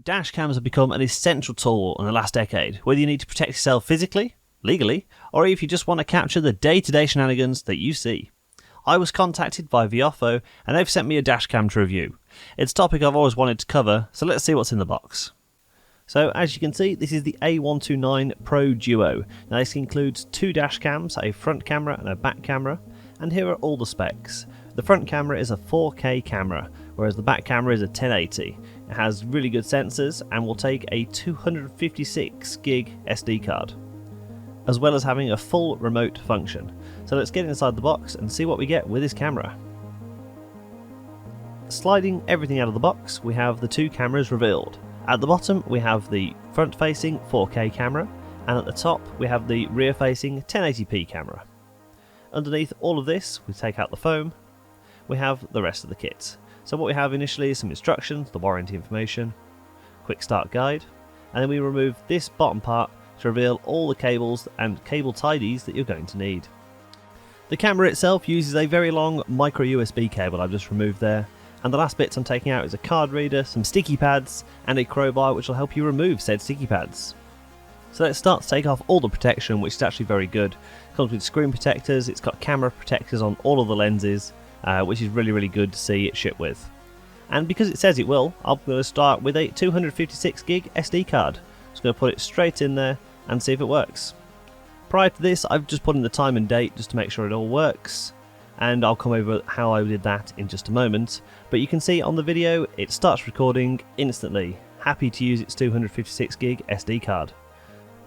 Dash cams have become an essential tool in the last decade, whether you need to protect yourself physically, legally, or if you just want to capture the day-to-day shenanigans that you see. I was contacted by Viofo and they've sent me a dash cam to review. It's a topic I've always wanted to cover, so let's see what's in the box. So as you can see, this is the A129 Pro Duo. Now this includes two dash cams, a front camera and a back camera, and here are all the specs. The front camera is a 4K camera, whereas the back camera is a 1080. It has really good sensors and will take a 256 gig SD card, as well as having a full remote function. So let's get inside the box and see what we get with this camera. Sliding everything out of the box, we have the two cameras revealed. At the bottom we have the front-facing 4K camera, and at the top we have the rear-facing 1080p camera. Underneath all of this, we take out the foam, we have the rest of the kit. So what we have initially is some instructions, the warranty information, quick start guide, and then we remove this bottom part to reveal all the cables and cable tidies that you're going to need. The camera itself uses a very long micro USB cable I've just removed there, and the last bits I'm taking out is a card reader, some sticky pads, and a crowbar which will help you remove said sticky pads. So let's start to take off all the protection, which is actually very good. It comes with screen protectors, it's got camera protectors on all of the lenses, which is really good to see it ship with. And because it says it will, I'm going to start with a 256 gig SD card. Just going to put it straight in there and see if it works. Prior to this, I've just put in the time and date just to make sure it all works, and I'll come over how I did that in just a moment. But you can see on the video it starts recording instantly, happy to use its 256 gig SD card,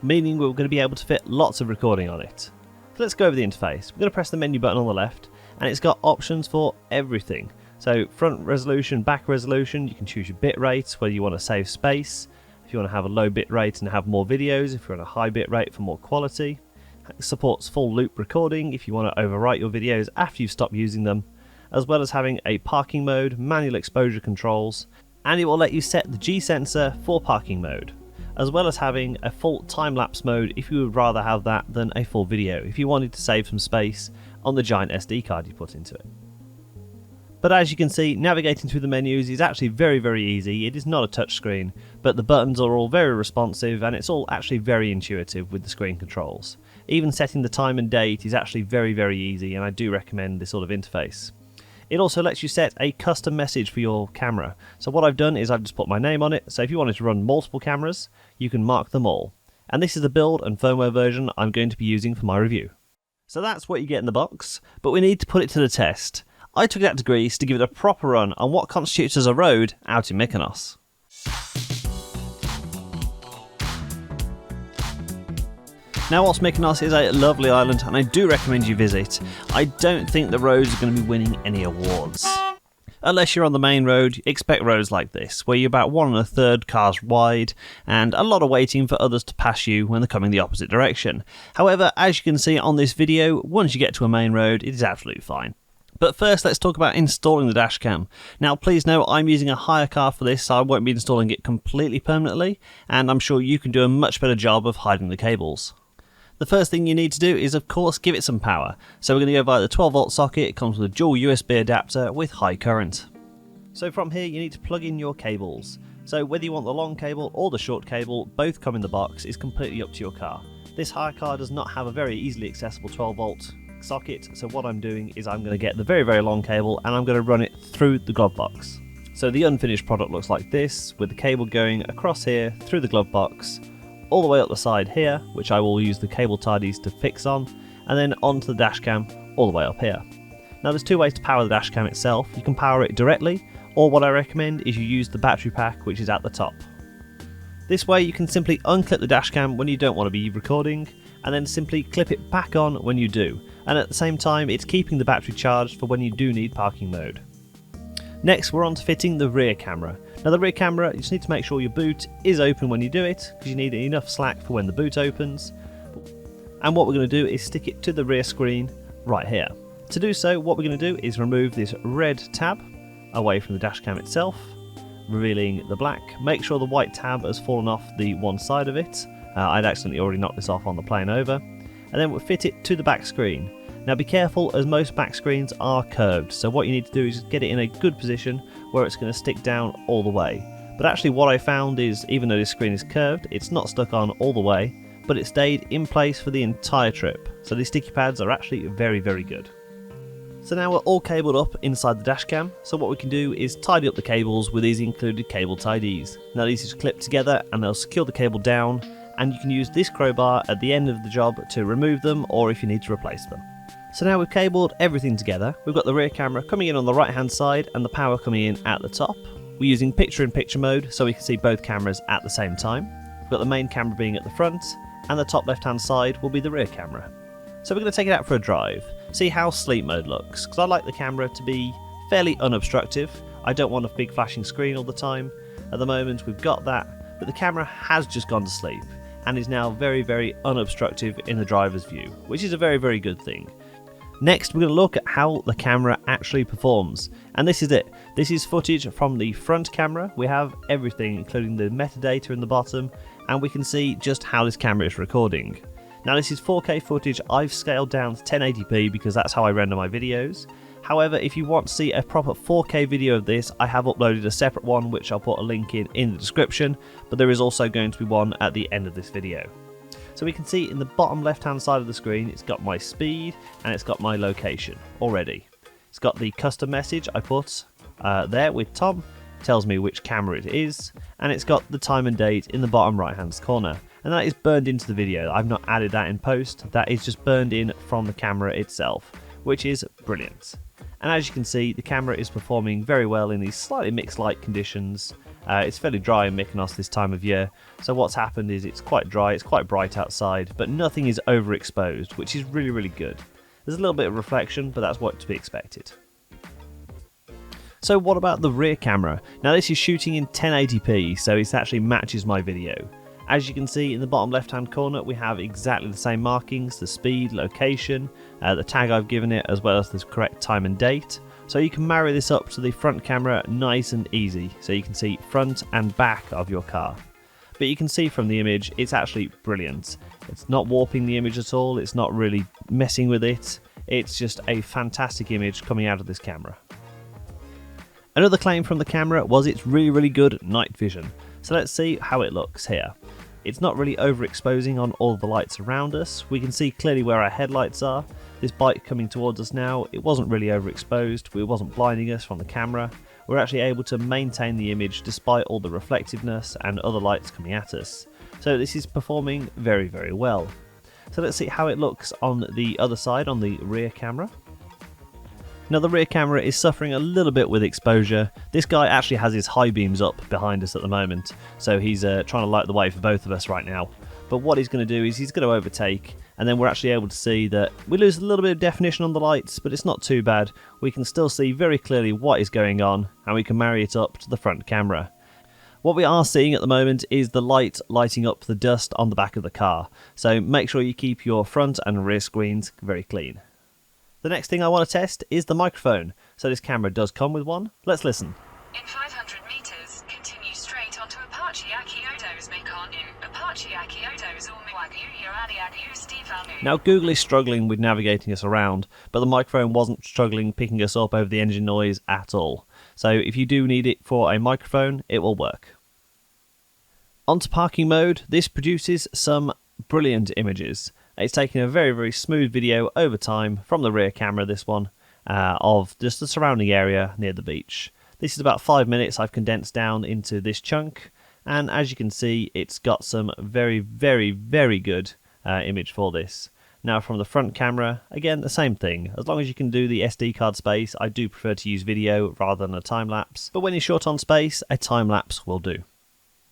meaning we're going to be able to fit lots of recording on it. So let's go over the interface. We're going to press the menu button on the left, and it's got options for everything. So front resolution, back resolution, you can choose your bit rate, whether you want to save space, if you want to have a low bit rate and have more videos, if you're on a high bit rate for more quality. It supports full loop recording if you want to overwrite your videos after you've stopped using them, as well as having a parking mode, manual exposure controls, and it will let you set the G sensor for parking mode, as well as having a full time-lapse mode if you would rather have that than a full video, if you wanted to save some space on the giant SD card you put into it. But as you can see, navigating through the menus is actually very easy. It is not a touchscreen, but the buttons are all very responsive and it's all actually very intuitive with the screen controls. Even setting the time and date is actually very easy, and I do recommend this sort of interface. It also lets you set a custom message for your camera. So what I've done is I've just put my name on it, so if you wanted to run multiple cameras, you can mark them all. And this is the build and firmware version I'm going to be using for my review. So that's what you get in the box, but we need to put it to the test. I took it out to Greece to give it a proper run on what constitutes as a road out in Mykonos. Now whilst Mykonos is a lovely island and I do recommend you visit, I don't think the roads are going to be winning any awards. Unless you're on the main road, expect roads like this, where you're about 1 1/3 cars wide and a lot of waiting for others to pass you when they're coming the opposite direction. However, as you can see on this video, once you get to a main road, it is absolutely fine. But first, let's talk about installing the dashcam. Now please know I'm using a hire car for this, so I won't be installing it completely permanently, and I'm sure you can do a much better job of hiding the cables. The first thing you need to do is of course give it some power. So we're going to go via the 12 volt socket. It comes with a dual USB adapter with high current. So from here you need to plug in your cables. So whether you want the long cable or the short cable, both come in the box, is completely up to your car. This hire car does not have a very easily accessible 12 volt socket, so what I'm doing is I'm going to get the very long cable and I'm going to run it through the glove box. So the unfinished product looks like this, with the cable going across here through the glove box, all the way up the side here, which I will use the cable tidies to fix on, and then onto the dashcam all the way up here. Now there's two ways to power the dashcam itself. You can power it directly, or what I recommend is you use the battery pack which is at the top. This way you can simply unclip the dashcam when you don't want to be recording, and then simply clip it back on when you do, and at the same time it's keeping the battery charged for when you do need parking mode. Next we're on to fitting the rear camera. Now the rear camera, you just need to make sure your boot is open when you do it, because you need enough slack for when the boot opens. And what we're going to do is stick it to the rear screen right here. To do so, what we're going to do is remove this red tab away from the dashcam itself, revealing the black. Make sure the white tab has fallen off the one side of it. I'd accidentally already knocked this off on the plane over. And then we'll fit it to the back screen. Now be careful, as most back screens are curved, so what you need to do is get it in a good position where it's going to stick down all the way. But actually what I found is, even though this screen is curved, it's not stuck on all the way, but it stayed in place for the entire trip. So these sticky pads are actually very, very good. So now we're all cabled up inside the dashcam, so what we can do is tidy up the cables with these included cable tidies. Now these just clip together and they'll secure the cable down, and you can use this crowbar at the end of the job to remove them or if you need to replace them. So now we've cabled everything together. We've got the rear camera coming in on the right hand side and the power coming in at the top. We're using picture-in-picture mode so we can see both cameras at the same time. We've got the main camera being at the front, and the top left hand side will be the rear camera. So we're going to take it out for a drive, see how sleep mode looks, because I like the camera to be fairly unobstructive. I don't want a big flashing screen all the time. At the moment we've got that, but the camera has just gone to sleep and is now very, very unobstructive in the driver's view, which is a very, very good thing. Next we're going to look at how the camera actually performs, and this is it. This is footage from the front camera. We have everything including the metadata in the bottom, and we can see just how this camera is recording. Now this is 4K footage. I've scaled down to 1080p because that's how I render my videos. However, if you want to see a proper 4K video of this, I have uploaded a separate one which I'll put a link in the description, but there is also going to be one at the end of this video. So we can see in the bottom left hand side of the screen it's got my speed and it's got my location already. It's got the custom message I put there with Tom, tells me which camera it is, and it's got the time and date in the bottom right hand corner, and that is burned into the video. I've not added that in post, that is just burned in from the camera itself, which is brilliant. And as you can see, the camera is performing very well in these slightly mixed light conditions. It's fairly dry in Mykonos this time of year, so what's happened is it's quite dry, it's quite bright outside, but nothing is overexposed, which is really, really good. There's a little bit of reflection, but that's what to be expected. So what about the rear camera? Now this is shooting in 1080p, so it actually matches my video. As you can see in the bottom left hand corner we have exactly the same markings, the speed, location, the tag I've given it, as well as the correct time and date. So you can marry this up to the front camera nice and easy, so you can see front and back of your car. But you can see from the image it's actually brilliant. It's not warping the image at all, it's not really messing with it, it's just a fantastic image coming out of this camera. Another claim from the camera was it's really, really good night vision. So let's see how it looks here. It's not really overexposing on all the lights around us. We can see clearly where our headlights are. This bike coming towards us now, it wasn't really overexposed. It wasn't blinding us from the camera. We're actually able to maintain the image despite all the reflectiveness and other lights coming at us. So this is performing very, very well. So let's see how it looks on the other side, on the rear camera. Now the rear camera is suffering a little bit with exposure. This guy actually has his high beams up behind us at the moment, so he's trying to light the way for both of us right now. But what he's going to do is he's going to overtake, and then we're actually able to see that we lose a little bit of definition on the lights, but it's not too bad. We can still see very clearly what is going on, and we can marry it up to the front camera. What we are seeing at the moment is the light lighting up the dust on the back of the car, so make sure you keep your front and rear screens very clean. The next thing I want to test is the microphone. So this camera does come with one. Let's listen. In 500 meters, continue straight onto Apache Akiodos Mekonu. Apache Akiodos or Miwagyu Yaradiagyu Stevanu. Now Google is struggling with navigating us around, but the microphone wasn't struggling picking us up over the engine noise at all. So if you do need it for a microphone, it will work. Onto parking mode. This produces some brilliant images. It's taking a very, very smooth video over time from the rear camera, this one, of just the surrounding area near the beach. This is about 5 minutes I've condensed down into this chunk, and as you can see it's got some very, very, very good image for this. Now from the front camera, again the same thing. As long as you can do the SD card space, I do prefer to use video rather than a time-lapse, but when you're short on space, a time-lapse will do.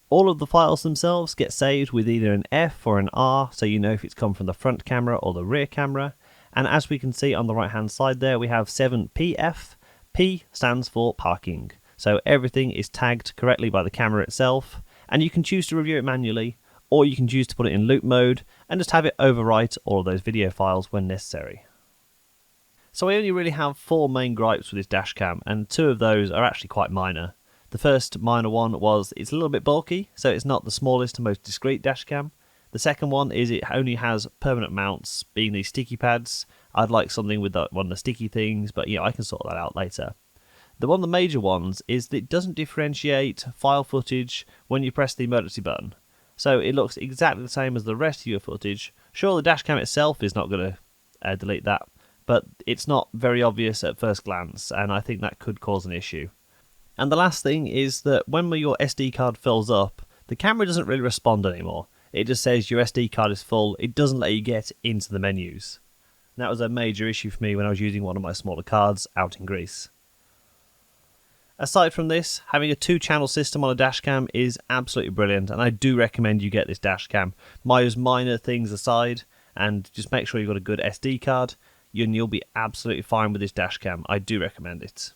All of the files themselves get saved with either an F or an R, so you know if it's come from the front camera or the rear camera. And as we can see on the right hand side there, we have 7PF. P stands for parking. So everything is tagged correctly by the camera itself, and you can choose to review it manually, or you can choose to put it in loop mode and just have it overwrite all of those video files when necessary. So I only really have 4 main gripes with this dashcam, and 2 of those are actually quite minor. The first minor one was it's a little bit bulky, so it's not the smallest and most discreet dashcam. The second one is it only has permanent mounts, being these sticky pads. I'd like something with one of the sticky things, but yeah, I can sort that out later. One of the major ones is that it doesn't differentiate file footage when you press the emergency button. So it looks exactly the same as the rest of your footage. Sure, the dashcam itself is not going to delete that, but it's not very obvious at first glance, and I think that could cause an issue. And the last thing is that when your SD card fills up, the camera doesn't really respond anymore. It just says your SD card is full. It doesn't let you get into the menus. And that was a major issue for me when I was using one of my smaller cards out in Greece. Aside from this, having a 2-channel system on a dashcam is absolutely brilliant, and I do recommend you get this dashcam. Those minor things aside, and just make sure you've got a good SD card, and you'll be absolutely fine with this dashcam. I do recommend it.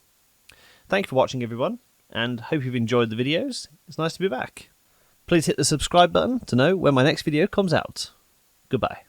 Thank you for watching, everyone, and hope you've enjoyed the videos. It's nice to be back. Please hit the subscribe button to know when my next video comes out. Goodbye.